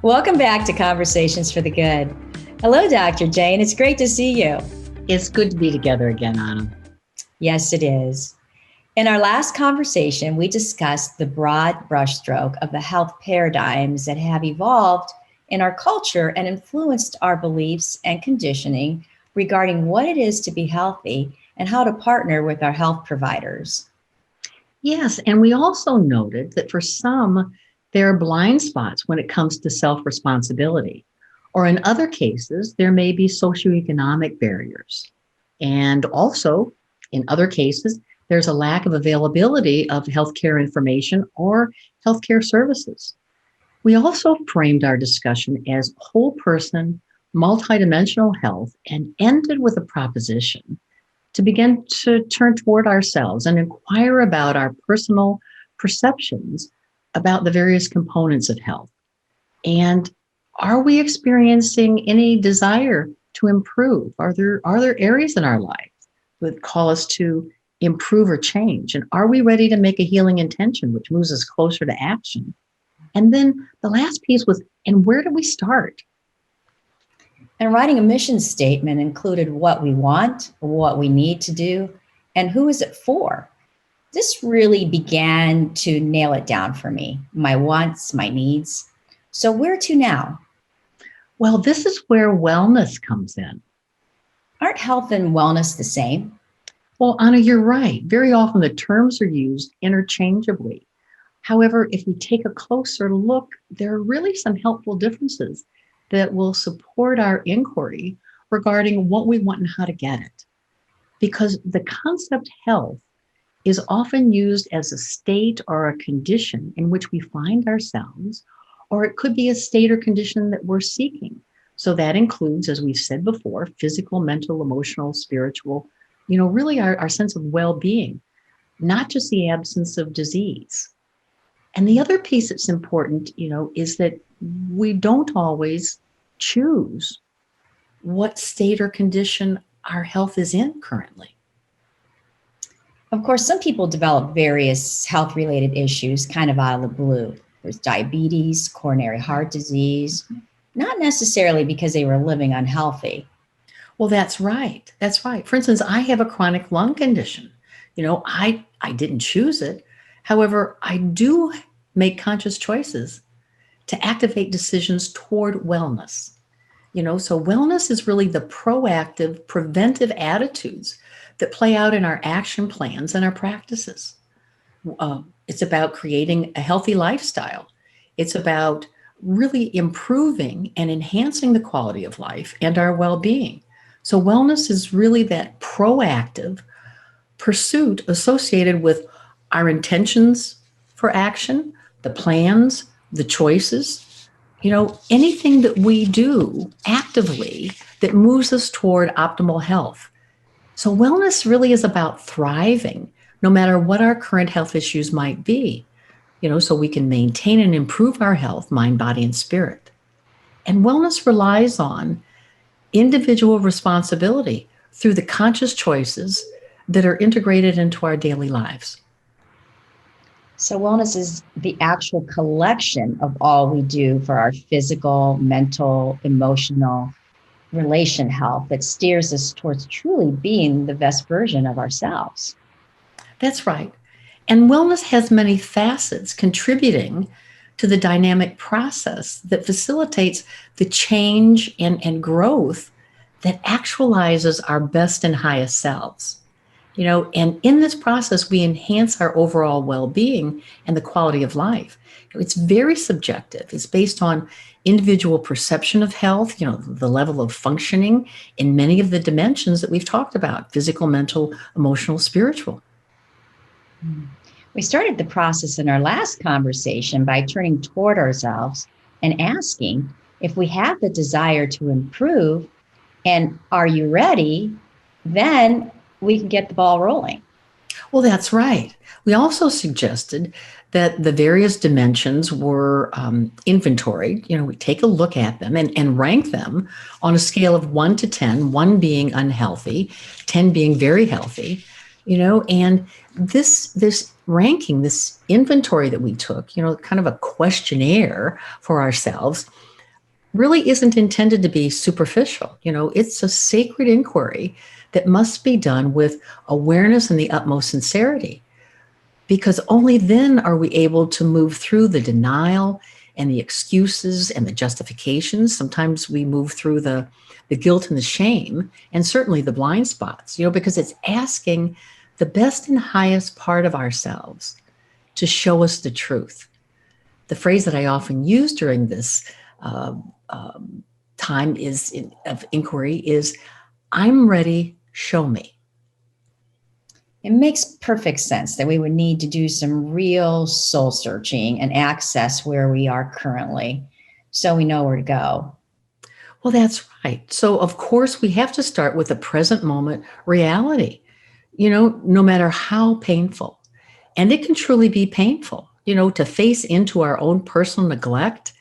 Welcome back to Conversations for the Good. Hello, Dr. Jane. It's great to see you. It's good to be together again, Anna. Yes, it is. In our last conversation, we discussed the broad brushstroke of the health paradigms that have evolved in our culture and influenced our beliefs and conditioning regarding what it is to be healthy and how to partner with our health providers. Yes, and we also noted that for some, there are blind spots when it comes to self responsibility, or in other cases, there may be socioeconomic barriers. And also, in other cases, there's a lack of availability of healthcare information or healthcare services. We also framed our discussion as whole person, multidimensional health, and ended with a proposition to begin to turn toward ourselves and inquire about our personal perceptions about the various components of health. And are we experiencing any desire to improve? Are there areas in our life that call us to improve or change? And are we ready to make a healing intention, which moves us closer to action? And then the last piece was, and where do we start? And writing a mission statement included what we want, what we need to do, and who is it for. This really began to nail it down for me, my wants, my needs. So, where to now? Well, this is where wellness comes in. Aren't health and wellness the same? Well, Anna, you're right. Very often the terms are used interchangeably. However, if we take a closer look, there are really some helpful differences that will support our inquiry regarding what we want and how to get it. Because the concept health is often used as a state or a condition in which we find ourselves, or it could be a state or condition that we're seeking. So that includes, as we've said before, physical, mental, emotional, spiritual, really our sense of well being, not just the absence of disease. And the other piece that's important, is that we don't always choose what state or condition our health is in currently. Of course, some people develop various health related issues kind of out of the blue. There's diabetes, coronary heart disease, not necessarily because they were living unhealthy. Well, that's right. That's right. For instance, I have a chronic lung condition. I didn't choose it. However, I do make conscious choices to activate decisions toward wellness. So wellness is really the proactive, preventive attitudes that play out in our action plans and our practices. It's about creating a healthy lifestyle. It's about really improving and enhancing the quality of life and our well being. So, wellness is really that proactive pursuit associated with our intentions for action, the plans, the choices, anything that we do actively that moves us toward optimal health. So, wellness really is about thriving no matter what our current health issues might be, so we can maintain and improve our health, mind, body, and spirit. And wellness relies on individual responsibility through the conscious choices that are integrated into our daily lives. So, wellness is the actual collection of all we do for our physical, mental, emotional, relation health that steers us towards truly being the best version of ourselves. That's right. And wellness has many facets contributing to the dynamic process that facilitates the change and growth that actualizes our best and highest selves. And in this process, we enhance our overall well being and the quality of life. It's very subjective. It's based on individual perception of health, the level of functioning in many of the dimensions that we've talked about: physical, mental, emotional, spiritual. We started the process in our last conversation by turning toward ourselves and asking if we have the desire to improve and are you ready, then we can get the ball rolling. Well, that's right. We also suggested that the various dimensions were inventoried. We take a look at them and rank them on a scale of 1 to 10, 1 being unhealthy, 10 being very healthy. And this ranking, this inventory that we took, kind of a questionnaire for ourselves, really isn't intended to be superficial. It's a sacred inquiry that must be done with awareness and the utmost sincerity, because only then are we able to move through the denial and the excuses and the justifications. Sometimes we move through the guilt and the shame, and certainly the blind spots, because it's asking the best and highest part of ourselves to show us the truth. The phrase that I often use during this uh, time of inquiry is, I'm ready, show me. It makes perfect sense that we would need to do some real soul searching and access where we are currently so we know where to go. Well, that's right. So, of course, we have to start with the present moment reality, no matter how painful. And it can truly be painful, to face into our own personal neglect.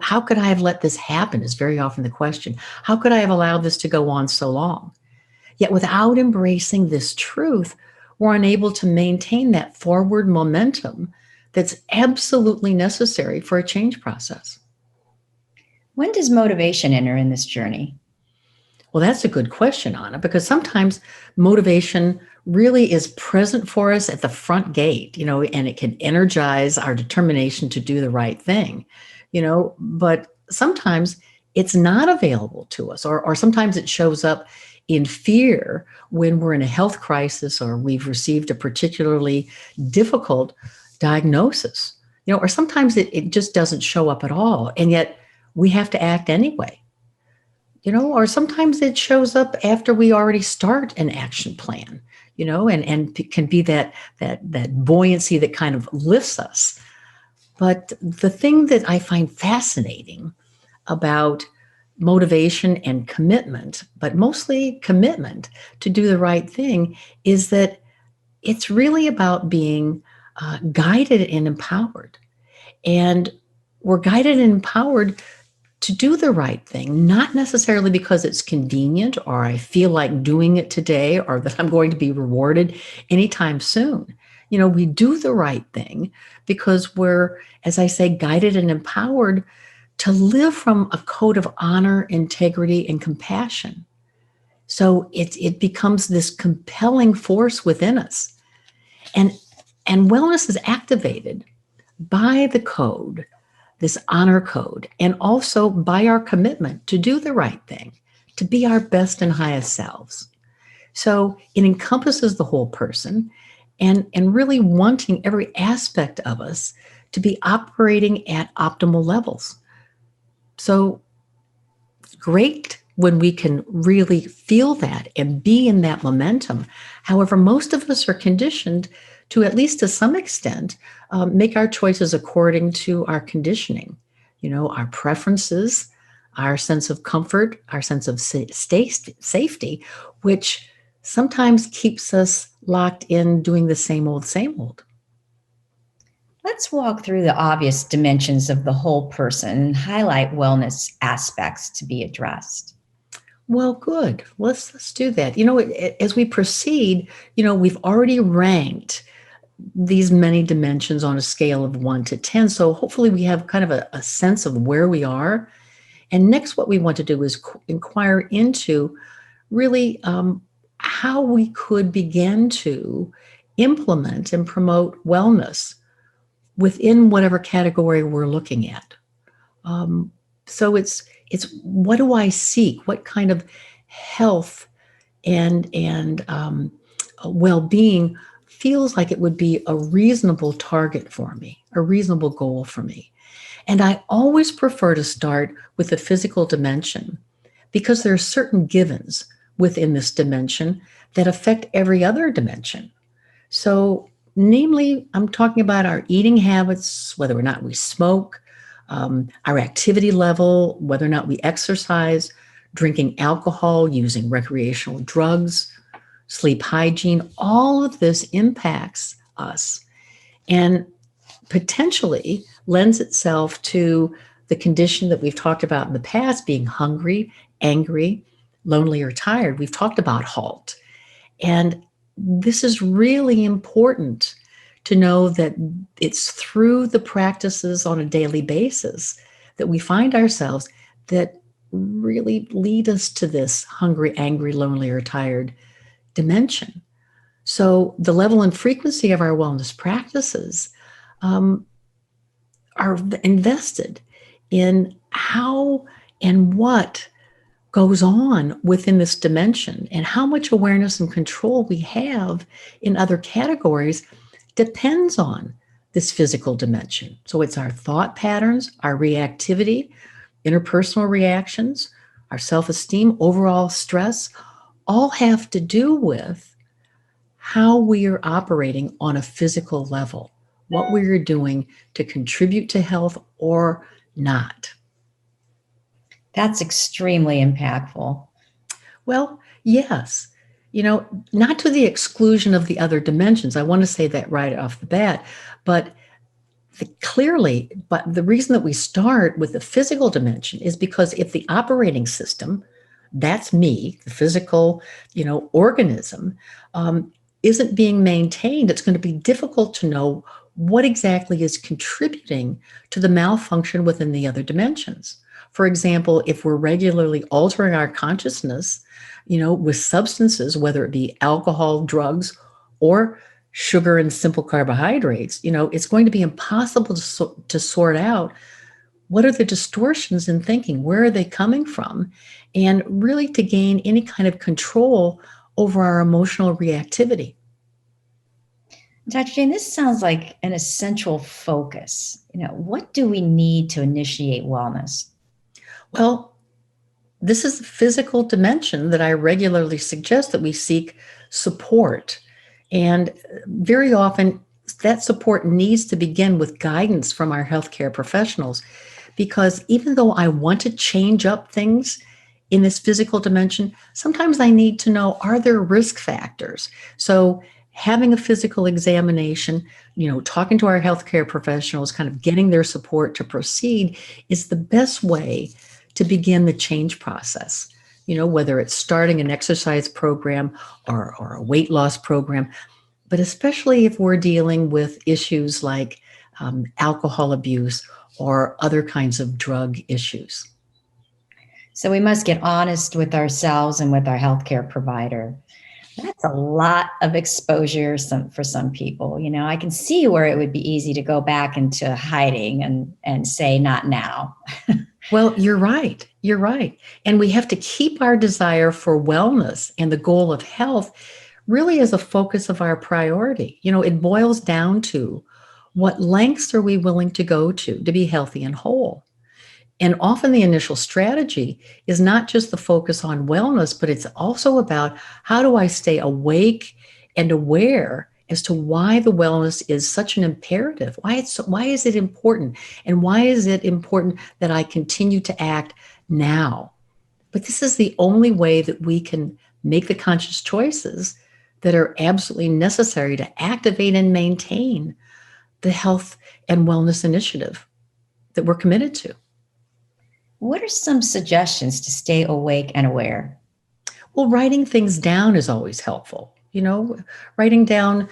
How could I have let this happen is very often the question. How could I have allowed this to go on so long? Yet, without embracing this truth, we're unable to maintain that forward momentum that's absolutely necessary for a change process. When does motivation enter in this journey? Well, that's a good question, Anna, because sometimes motivation really is present for us at the front gate, and it can energize our determination to do the right thing, but sometimes it's not available to us, or sometimes it shows up in fear when we're in a health crisis or we've received a particularly difficult diagnosis, or sometimes it just doesn't show up at all. And yet we have to act anyway. Or sometimes it shows up after we already start an action plan, and it can be that buoyancy that kind of lifts us. But the thing that I find fascinating about motivation and commitment, but mostly commitment to do the right thing, is that it's really about being guided and empowered. And we're guided and empowered to do the right thing, not necessarily because it's convenient or I feel like doing it today or that I'm going to be rewarded anytime soon. We do the right thing because we're, as I say, guided and empowered to live from a code of honor, integrity, and compassion. So it becomes this compelling force within us. And, and wellness is activated by the code, this honor code, and also by our commitment to do the right thing, to be our best and highest selves. So it encompasses the whole person, and really wanting every aspect of us to be operating at optimal levels. So it's great when we can really feel that and be in that momentum. However, most of us are conditioned to, at least to some extent, make our choices according to our conditioning, our preferences, our sense of comfort, our sense of safety, which sometimes keeps us locked in doing the same old, same old. Let's walk through the obvious dimensions of the whole person and highlight wellness aspects to be addressed. Well, good. Let's do that. As we proceed, we've already ranked these many dimensions on a scale of 1 to 10. So hopefully we have kind of a sense of where we are. And next, what we want to do is inquire into really how we could begin to implement and promote wellness within whatever category we're looking at. So it's what do I seek? What kind of health and well-being feels like it would be a reasonable target for me, a reasonable goal for me. And I always prefer to start with the physical dimension because there are certain givens within this dimension that affect every other dimension. So, namely, I'm talking about our eating habits, whether or not we smoke, our activity level, whether or not we exercise, drinking alcohol, using recreational drugs, sleep hygiene. All of this impacts us and potentially lends itself to the condition that we've talked about in the past, being hungry, angry, lonely, or tired. We've talked about HALT. And this is really important to know that it's through the practices on a daily basis that we find ourselves that really lead us to this hungry, angry, lonely, or tired dimension. So the level and frequency of our wellness practices um, are invested in how and what goes on within this dimension, and how much awareness and control we have in other categories depends on this physical dimension. So it's our thought patterns, our reactivity, interpersonal reactions, our self esteem, overall stress, all have to do with how we are operating on a physical level, what we are doing to contribute to health or not. That's extremely impactful. Well, yes. Not to the exclusion of the other dimensions. I want to say that right off the bat. But but the reason that we start with the physical dimension is because if the operating system, that's me, the physical, organism, um, isn't being maintained, it's going to be difficult to know what exactly is contributing to the malfunction within the other dimensions. For example, if we're regularly altering our consciousness, with substances, whether it be alcohol, drugs, or sugar and simple carbohydrates, it's going to be impossible to sort out what are the distortions in thinking, where are they coming from, and really to gain any kind of control over our emotional reactivity. Dr. Jane, this sounds like an essential focus. What do we need to initiate wellness? Well, this is the physical dimension that I regularly suggest that we seek support. And very often, that support needs to begin with guidance from our healthcare professionals. Because even though I want to change up things in this physical dimension, sometimes I need to know, are there risk factors? So, having a physical examination, talking to our healthcare professionals, kind of getting their support to proceed is the best way to begin the change process. Whether it's starting an exercise program or a weight loss program, but especially if we're dealing with issues like alcohol abuse or other kinds of drug issues. So we must get honest with ourselves and with our healthcare provider. That's a lot of exposure for some people. I can see where it would be easy to go back into hiding and say, not now. Well, you're right. You're right. And we have to keep our desire for wellness and the goal of health really as a focus of our priority. It boils down to what lengths are we willing to go to be healthy and whole? And often the initial strategy is not just the focus on wellness, but it's also about how do I stay awake and aware as to why the wellness is such an imperative. Why is it important? And why is it important that I continue to act now? But this is the only way that we can make the conscious choices that are absolutely necessary to activate and maintain the health and wellness initiative that we're committed to. What are some suggestions to stay awake and aware? Well, writing things down is always helpful. Writing down,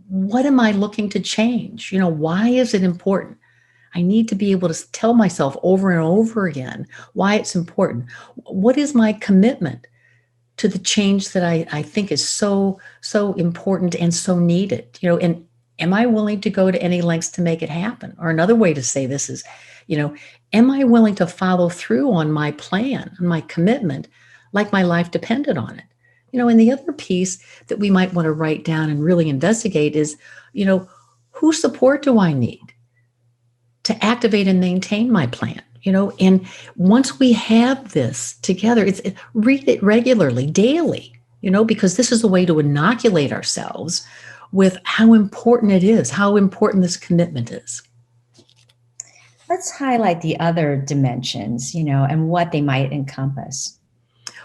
what am I looking to change? Why is it important? I need to be able to tell myself over and over again why it's important. What is my commitment to the change that I think is so, so important and so needed? And am I willing to go to any lengths to make it happen? Or another way to say this is, am I willing to follow through on my plan, on my commitment, like my life depended on it? And the other piece that we might want to write down and really investigate is, whose support do I need to activate and maintain my plan? And once we have this together, read it regularly, daily, because this is a way to inoculate ourselves with how important it is, how important this commitment is. Let's highlight the other dimensions, and what they might encompass.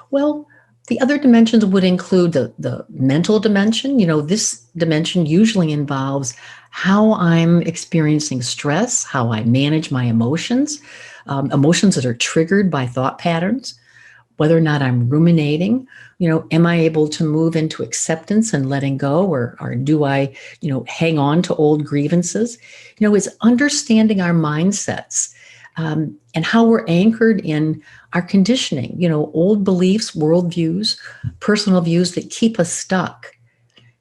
Well, the other dimensions would include the mental dimension. This dimension usually involves how I'm experiencing stress, how I manage my emotions, emotions that are triggered by thought patterns, whether or not I'm ruminating. Am I able to move into acceptance and letting go, or do I, hang on to old grievances? It's understanding our mindsets and how we're anchored in our conditioning, old beliefs, worldviews, personal views that keep us stuck.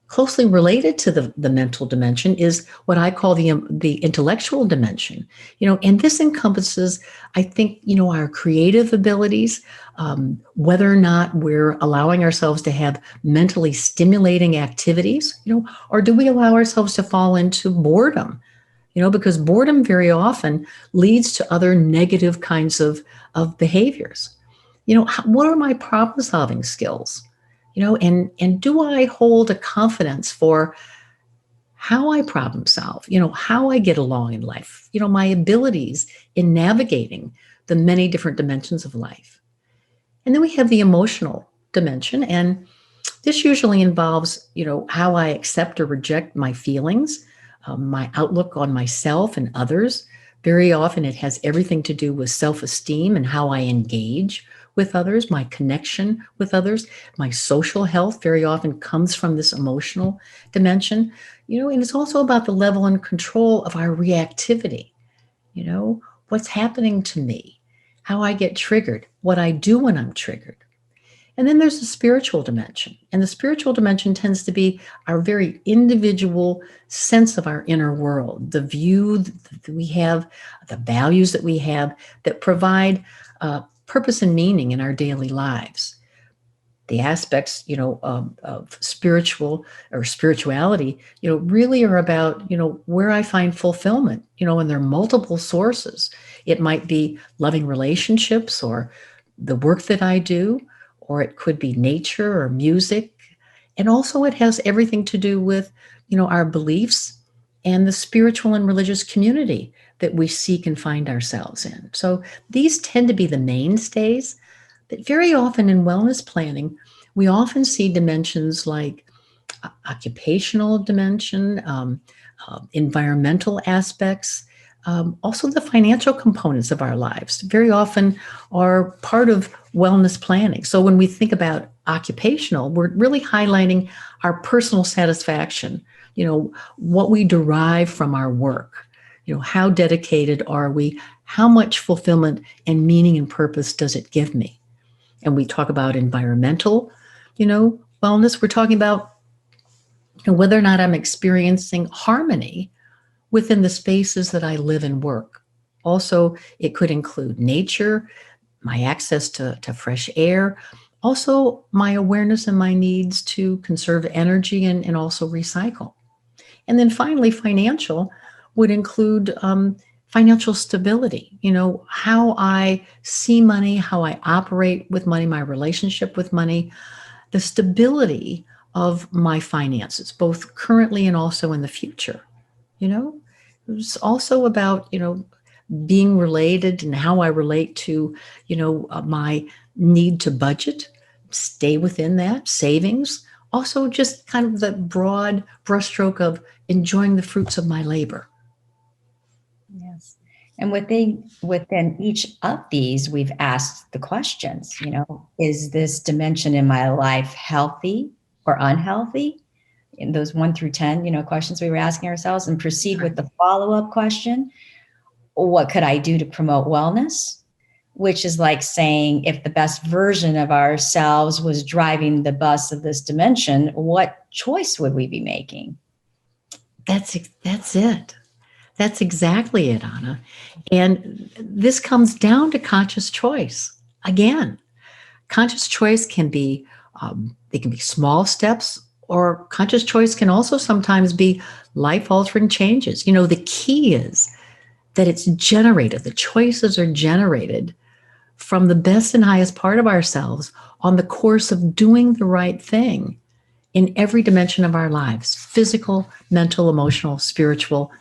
Closely related to the mental dimension is what I call the intellectual dimension, and this encompasses, I think, our creative abilities, whether or not we're allowing ourselves to have mentally stimulating activities, or do we allow ourselves to fall into boredom, because boredom very often leads to other negative kinds of behaviors. What are my problem solving skills? And do I hold a confidence for how I problem solve, how I get along in life, my abilities in navigating the many different dimensions of life. And then we have the emotional dimension. And this usually involves, how I accept or reject my feelings, my outlook on myself and others. Very often it has everything to do with self-esteem and how I engage with others, my connection with others. My social health very often comes from this emotional dimension, and it's also about the level and control of our reactivity, what's happening to me, how I get triggered, what I do when I'm triggered. And then there's the spiritual dimension. And the spiritual dimension tends to be our very individual sense of our inner world, the view that we have, the values that we have that provide purpose and meaning in our daily lives. The aspects, of spiritual or spirituality, really are about, where I find fulfillment, and there are multiple sources. It might be loving relationships or the work that I do, or it could be nature or music. And also it has everything to do with, our beliefs and the spiritual and religious community that we seek and find ourselves in. So these tend to be the mainstays. But very often in wellness planning, we often see dimensions like occupational dimension, environmental aspects, also the financial components of our lives very often are part of wellness planning. So when we think about occupational, we're really highlighting our personal satisfaction, what we derive from our work, how dedicated are we, how much fulfillment and meaning and purpose does it give me? And we talk about environmental, wellness. We're talking about whether or not I'm experiencing harmony within the spaces that I live and work. Also, it could include nature, my access to fresh air, also my awareness and my needs to conserve energy and also recycle. And then finally, financial would include financial stability, how I see money, how I operate with money, my relationship with money, the stability of my finances, both currently and also in the future. It's also about, being related and how I relate to, my need to budget, stay within that, savings, also just kind of the broad brushstroke of enjoying the fruits of my labor. Yes. And within each of these, we've asked the questions, is this dimension in my life healthy or unhealthy? In those 1 through 10, questions we were asking ourselves, and proceed with the follow-up question. What could I do to promote wellness? Which is like saying, if the best version of ourselves was driving the bus of this dimension, what choice would we be making? That's it. That's exactly it, Anna. And this comes down to conscious choice. Again, conscious choice can be, they can be small steps, or conscious choice can also sometimes be life-altering changes. The key is that it's generated, the choices are generated from the best and highest part of ourselves on the course of doing the right thing in every dimension of our lives: physical, mental, emotional, spiritual,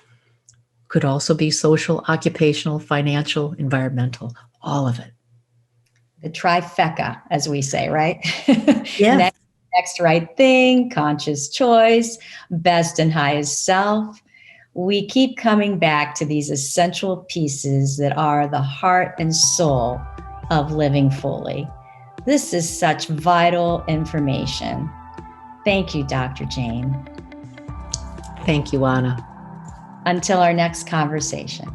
could also be social, occupational, financial, environmental, all of it. The trifecta, as we say, right? Yes. Next right thing, conscious choice, best and highest self. We keep coming back to these essential pieces that are the heart and soul of living fully. This is such vital information. Thank you, Dr. Jane. Thank you, Anna. Until our next conversation.